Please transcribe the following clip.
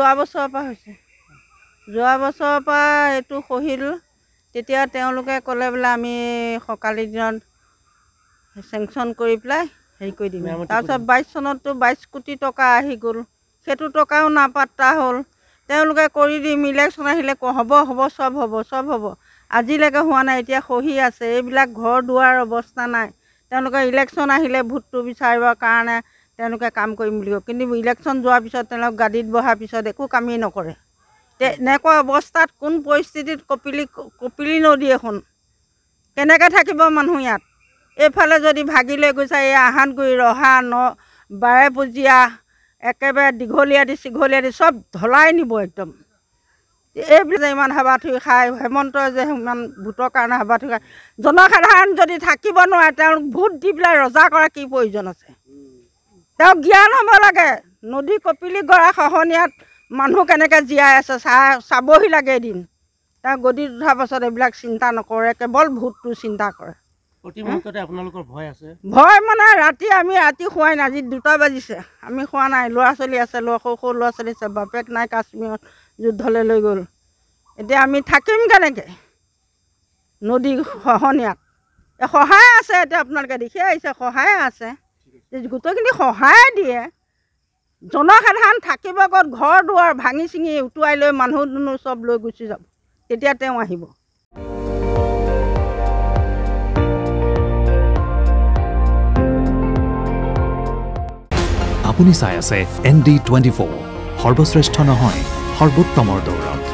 যোৱা বছৰৰ পৰা হৈছে। যোৱা বছৰৰ পৰা এইটো খহিল। তেতিয়া তেওঁলোকে ক'লে বোলে আমি সকালি দিনত চেংচন কৰি পেলাই হেৰি কৰি দিম। তাৰপিছত 22 চনততো 22 কোটি টকা আহি গ'ল। সেইটো টকাও নাপাত্তা হ'ল। তেওঁলোকে কৰি দিম, ইলেকশ্যন আহিলে হ'ব হ'ব চব হ'ব চব হ'ব। আজিলৈকে হোৱা নাই, এতিয়া খহি আছে। এইবিলাক ঘৰ দুৱাৰ অৱস্থা নাই। তেওঁলোকে ইলেকশ্যন আহিলে ভোটটো বিচাৰিবৰ কাৰণে তেওঁলোকে কাম কৰিম বুলি কয়, কিন্তু ইলেকশ্যন যোৱাৰ পিছত তেওঁলোক গাদীত বহাৰ পিছত একো কামেই নকৰে। এনেকুৱা অৱস্থাত কোন পৰিস্থিতিত কপিলি নদী এখন কেনেকৈ থাকিব মানুহ ইয়াত। এইফালে যদি ভাগি লৈ গৈছে, এই আহানগুৰি ৰহা বাৰেপূজীয়া একেবাৰে দীঘলীয়াদি চিঘলীয়াদি চব ঢলাই নিব একদম। এইবিলাক ইমান হাবাথুৰি খায়, হেমন্তই যে ইমান ভোটৰ কাৰণে হাবাথুৰি খায়। জনসাধাৰণ যদি থাকিব নোৱাৰে, তেওঁলোক ভোট দি পেলাই ৰজা কৰা কি প্ৰয়োজন আছে? তেওঁক জ্ঞান হ'ব লাগে। নদী কপিলি গৰা খহনীয়াত মানুহ কেনেকৈ জীয়াই আছে চাবহি লাগে এদিন। তেওঁ গদিত উঠাৰ পাছত এইবিলাক চিন্তা নকৰে, কেৱল ভোটটো চিন্তা কৰে। আপোনালোকৰ ভয় আছে? ভয় মানে আমি ৰাতি খোৱাই নাই। আজি 2টা বাজিছে, আমি খোৱা নাই। ল'ৰা ছোৱালী আছে, সৰু সৰু ল'ৰা ছোৱালী আছে। বাপেক নাই, কাশ্মীৰত যুদ্ধলৈ লৈ গ'ল। এতিয়া আমি থাকিম কেনেকৈ নদী খহনীয়াত? সহায় আছে, এতিয়া আপোনালোকে দেখি আহিছে, সহায় আছে। গোটেইখিনি সহায় দিয়ে। জনসাধাৰণ থাকিব ক'ত? ঘৰ দুৱাৰ ভাঙি চিঙি উটুৱাই লৈ মানুহ দুনুহ চব লৈ গুচি যাব। তেতিয়া তেওঁ আহিব। আপুনি চাই আছে ND24, সৰ্বশ্ৰেষ্ঠ নহয় সৰ্বোত্তমৰ দৌৰত।